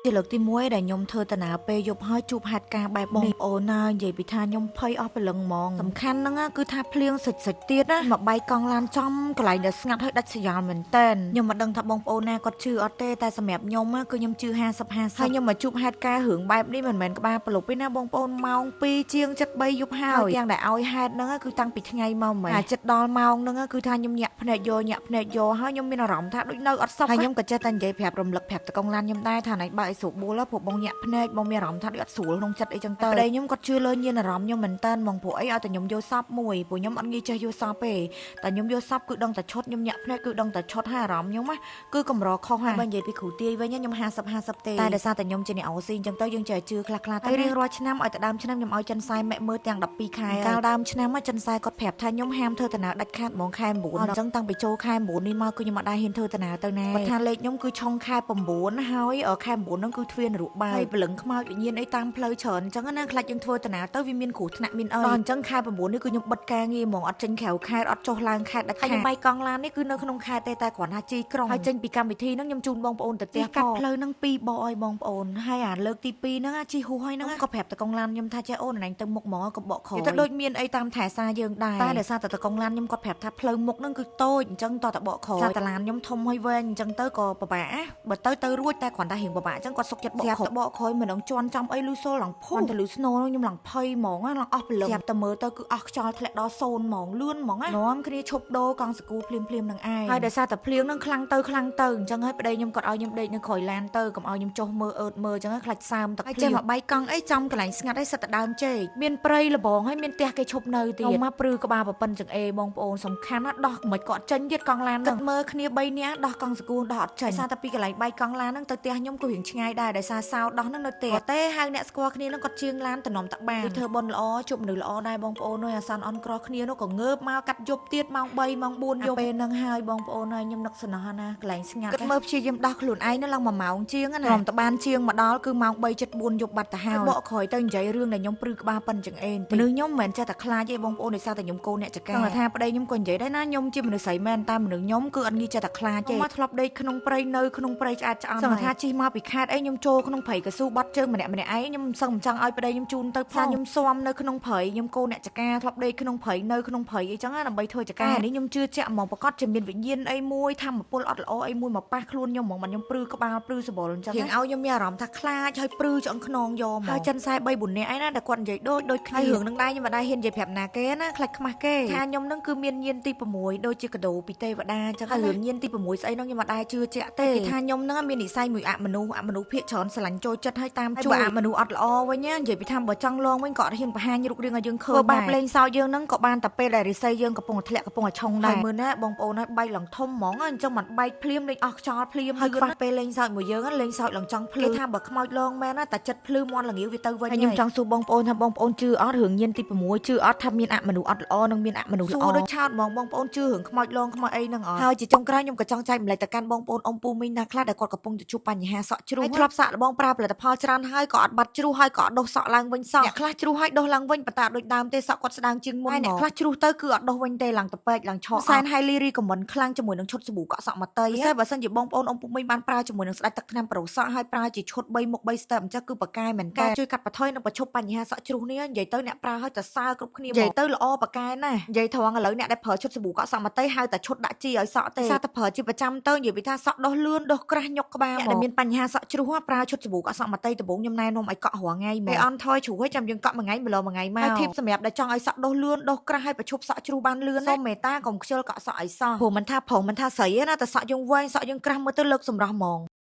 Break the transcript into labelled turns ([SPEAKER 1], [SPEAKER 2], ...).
[SPEAKER 1] ជាលើកទី1ដែលខ្ញុំធ្វើតាណាពេលយប់ហើយជួបហេតុការណ៍បែបបងប្អូនណានិយាយពីថាខ្ញុំភ័យអស់ព្រលឹងហ្មងសំខាន់ហ្នឹងគឺថាភ្លៀងសិចទៀតណាមកបែកកង់ឡានចំកន្លែងដែលស្ងាត់ហើយដាច់ស្រយាលមែនតែនខ្ញុំមិនដឹងថាបងប្អូនណាគាត់ជឿអត់ទេតែសម្រាប់ខ្ញុំគឺខ្ញុំជឿ50-50ហើយខ្ញុំមកជួបហេតុការណ៍រឿងបែបនេះមិនមែនក្បាលប្រលប់ទេណាបងប្អូនម៉ោង2ជាង7យប់ហើយទាំងដែលឲ្យហេតុហ្នឹងគឺតាំងពីថ្ងៃមកមែនតែចិត្តដល់ម៉ោងហ្នឹងគឺថាខ្ញុំញាក់ភ្នែកយកហើយខ្ញុំមានអារម្មណ៍ថាដូចនៅអត់សុខហើយខ្ញុំក៏ចេះតែនិយាយប្រាប់រំលឹកប្រាប់តកងឡានខ្ញុំដែរថាណៃបើឲ្យស្រួលបួលព្រោះបងញាក់ភ្នែកបងមានអារម្មណ៍ថាដូចអត់ស្រួលក្នុងចិត្តអីចឹងទៅប្តីខ្ញុំគាត់ជឿលើញៀនអារម្មណ៍ខ្ញុំមែនតើហ្មងព្រោះអីឲ្យតែខ្ញុំយកសពមួយព្រោះខ្ញុំអត់ងាយចេះយកសពទេតែខ្ញុំយកសពគឺដឹងតែឈុតខ្ញុំញាក់ភ្នែកគឺដឹងតែឈុតហើយអារម្មណ៍ខ្ញុំគឺកម្រខុសហើយបើនិយាយពីគ្រូទាយវិញខ្ញុំ50-50ទេតែដោយសារតែខ្ញុំជាអ្នកអូស៊ីអញ្ចឹងទៅយើងចេះជឿខ្លះៗតែរៀងរាល់ឆ្នាំឲ្យតែដើមឆ្នាំខ្ញុំឲ្យចិនសែម៉ែមើលទាំង12ខែកាលដើមឆ្នាំចិនសែគាត់ប្រាប់ថាខ្ញុំហាមធ្វើតាណាដាច់ខាតហ្មងខែ9អញ្ចឹងតាំងពីចូលខែ9នេះមកគឺខ្ញុំអត់ដែរហ៊ានធ្វើតាណាទៅណាគាត់ថាលេខខ្ញុំគឺឆុងខែ9ហើយខែ9ហ្នឹងគឺទ្វារនរកបាយព្រលឹងខ្មោចវិញ្ញាណអីតាមផ្លូវច្រើនអញ្ចឹងណាខ្លាចយើងធ្វើតាណាទៅវាមានគ្រោះថ្នាក់មានអីដល់អញ្ចឹងខែ9នេះគឺខ្ញុំបិទការងារហ្មងអត់ចេញក្រៅខេត្តអត់ចុះឡើងខេត្តដាច់ខាតខ្ញុំបាយកង់ឡាននេះគឺនៅក្នុងខេត្តទេតែគ្រាន់ថាជីក្រុងហើយចេញពីកម្មវិធីហ្នឹងខ្ញុំជូនបងប្អូនទៅផ្ទះកាត់ផ្លូវហ្នឹង2បកឲ្យបងប្អូនហើយអាលើកទី2ហ្នឹងជីហូហើយហ្នឹងក៏ប្រាប់តកង់ឡានខ្ញុំថាចេះអូនណែទៅមុខហ្មងក៏បកក្រោយទៅដូចមានអីតាមថែសាយើងដែរតែដោយសារតែតកង់ឡានខ្ញុំគាត់ប្រាប់ថាផ្លូវមុខហ្នឹងគឺតូចអញ្ចឹងតបកក្រោយសាតាឡានខ្ញុំធំហើយវែងអញ្ចឹងទៅក៏ពិបាកបើទៅរួចតែគ្រាន់តែរៀងពិបាកអញ្ចឹងគាត់សុកចិត្តបកក្រោយបកក្រោយមិនដឹងជន់ចំអីលឺសូលឡើងភូទៅលឺស្នូខ្ញុំឡើងភ័យហ្មងឡើងអស់ព្រលឹងស្រាប់តែមើលទៅគឺអស់ខ្យល់ធ្លាក់ដល់0ហ្មងលឿនហ្មងនាំគ្នាឈប់ដូរកង់សកូភ្លាមនឹងឯងហើយដោយសារតែភ្លៀងនឹងខ្លាំងទៅអញ្ចឹងហើយប្តីខ្ញុំគាត់ឲ្យខ្ញុំដេកនៅក្រោយឡានទៅកុំឲ្យខ្ញុំចុះមើលអឺតមើលអញ្ចឹងខ្លាចសើមទឹកភ្លៀងហើយចេះមកបែកកង់អីចំកន្លែងស្ងាត់អីសិតតែដើមចេកមានព្រៃលបងហើយមានផ្ទះគេឈប់នៅទៀតមកព្រឺក្បាលប្រពន្ធចង្អេបងប្អូនសំខាន់ណាដោះមិនក៏អត់ចេញទៀតកង់ឡានគិតមើលគ្នា3នាក់ដោះកង់សកូដោះអត់ចេញសារតែពីកន្លែងបែកកង់ឡានហ្នឹងទៅផ្ទះខ្ញុំក៏រៀងឆ្ងាយដែរដោយសារសោដោះហ្នឹងនៅផ្ទះទេហៅអ្នកស្គាល់គ្នាហ្នឹងគាត់ជាងឡានតំណំតាបានធ្វើបុណ្យល្អជួបមនុស្សល្អដែរបងប្អូនអើយអាសានអន់ក្រគ្នានោះក៏ងើបមកកាត់យប់ទៀតម៉ោង3ម៉ោង4យប់ពេលហ្នឹងហើយបងប្អូនហើយខ្ញុំនឹកសំណោះណាកន្លែងស្ងាត់គិតមើលព្យាយាមដោះខ្លួនឯងនៅឡើង1ម៉ោងជាងណារំតបានជាងមកដល់គឺម៉ោង3:74យប់បាត់ទៅហើយបកក្រោយទៅនិយាយរឿងដែលខ្ញុំព្រឺក្បាលប៉ិនចង្អេនមនុស្សខ្ញុំមិនមែនចេះតែខ្លាចទេបងប្អូនដោយសារតែខ្ញុំកូនអ្នកចកាគាត់ថាប្តីខ្ញុំក៏និយាយដែរណាខ្ញុំជាមនុស្សស្រីមែនតែមនុស្សខ្ញុំគឺអត់ងាយចេះតែខ្លាចទេមកធ្លាប់ដេកក្នុងព្រៃនៅក្នុងព្រៃឆ្អាតឆ្អន់សង្ឃថាជិះមកពីខេត្តអីខ្ញុំចូលក្នុងព្រៃកស៊ូបាត់ជើងម្នាក់ឯងខ្ញុំសឹងមិនចង់ឲ្យប្តីខ្ញុំជូនទៅផ្សារខ្ញុំស៊ាំនៅក្នុងព្រៃខ្ញុំកូនអ្នកចកាធ្លាប់ដេកក្នុងព្រៃនៅក្នុងព្រៃអីចឹងដើម្បីធ្វើចកានេះខ្ញុំជឿជាក់ហ្មងប្រកាសជាមានវិញ្ញាណអីមួយធម្មពលអត់ល្អអីមួយមកប៉ះខ្លួនខ្ញុំហ្មងមិនខ្ញុំព្រឺក្បាលព្រឺសបល់អញ្ចឹងរៀងឲ្យខ្ញុំមានអារម្មណ៍ថាខ្លាចហើយព្រឺឆ្អឹងខ្នងយកមកហើយចិនខ្សែ3 4នាក់ឯណាដែលគាត់និយាយដូចគ្នាហើយរឿងនឹងដែរខ្ញុំមិនដែរហ៊ាននិយាយប្រាប់ណាគេណាខ្លាចខ្មាស់គេថាខ្ញុំនឹងគឺមានញាណទី6ដូចជាកដោពីទេវតាអញ្ចឹងហើយរឿងញាណទី6ស្អីនោះខ្ញុំមិនដែរជឿជាក់ទេគេថាខ្ញុំនឹងមាននិស្ស័យមួយអមនុស្សភាគច្រើនស្រឡាញ់ចូលចិត្តហើយតាមជួយអមនុស្សអត់ល្អវិញណានិយាយពីថាបើចង់លងវិញក៏អត់ហ៊ានបង្ហាញរូបរាងឲ្យយើងឃើញដែរបាបលេងសើចយើងនឹងក៏បានតែពេលដែលរិស័យយើងកំពុងតែធ្លាក់កំពុងតែឆុងដែរមើលណាបងប្អូនហើយបែកឡើងធំហ្មងអញ្ចឹងមិនបែកភ្លាមលេងអស់ខ្យល់ភ្លាមហើយខ្វះពេលលេងសើចមួយយើងលេងសើចឡើងចង់ភ្លឺគេថាបើខ្មោចលងមែនណាតែចិត្តភ្លឺមន់ល្ងាវវាទៅវិញហើយខ្ញុំចង់សួរបងប្អូនថាបងប្អូនជឿអត់រឿងញៀនទី6ជឿអត់ថាមានអមនុស្សអត់ល្អនិងមានអមនុស្សល្អសួរដូចឆោតហ្មងបងប្អូនជឿរឿងខ្មោចលងខ្មោចអីហ្នឹងអត់ហើយជាចុងក្រោយខ្ញុំក៏ចង់ចែកម្លែកទៅកាន់បងប្អូនអ៊ំពូមីងណាខ្លះដែលគាត់កំពុងទៅជួបបញ្ហាសក់ជ្រុះហើយធ្លាប់សាកល្បងប្រើផលិតផលច្រើនហើយក៏អត់បាត់ជ្រុះហើយក៏អត់ដុសសក់ឡើងវិញសោះអ្នកខ្លះជ្រុះហើយដុសឡើងវិញប៉ុន្តែដូចដើមទេសក់គាត់ស្ដើងជាងមុនអ្នកខ្លះជ្រុះទៅគឺអត់ដុសវិញទេឡើងតពេកឡើងឆក់សែន highly recommend ខ្លាំងជាមួយនឹងឈុតសាប៊ូកក់សក់មកតៃហើយបើសិនជាបងប្អូនអ៊ំពូមីងបានប្រើជាមួយនឹងស្ដេចទឹកថ្នាំប្រូសក់ហើយប្រើជាឈុត3មុខ3 step អញ្ចឹងគឺបកាយមែនតើជួយកាត់បន្ថយនិងបញ្ឈប់បញ្ហាសក់ជ្រុះនេះនិយាយទៅអ្នកប្រើឲ្យតែសើគ្រប់គ្នានិយាយទៅល្អបកាយណាស់និយាយត្រង់ឥឡូវអ្នកដែលប្រើឈុតសាប៊ូកក់សក់មកតៃហៅតែឈុតដាក់ជីឲ្យសក់ទេសារតែប្រើជាប្រចាំទៅនិយាយពីថាសក់ដុសលឿនដុសក្រាស់ញុកក្បាលអ្នកដែលមានបញ្ហាសក់ជ្រុះប្រើឈុតសាប៊ូកក់សក់មកតៃដំបូងខ្ញុំណែនាំឲ្យកក់រាល់ថ្ងៃពេលអន់ថយជ្រុះឲ្យចាំយើងកក់មួយថ្ងៃម្លងមួយថ្ងៃមកហើយធីបសម្រាប់ដែលចង់ឲ្យសក់ដុសលឿនដុសក្រាស់ឲ្យបញ្ឈប់សក់ជ្រុះបានលឿនសូមមេត្តាកុំខ្ជិលកក់សក់ឲ្យសោះព្រោះមិនថាប្រុសមិនថាស្រីណាតែសក់យើងវែងសក់យើងក្រាស់មើលទៅលើកសម្រស់ហ្មង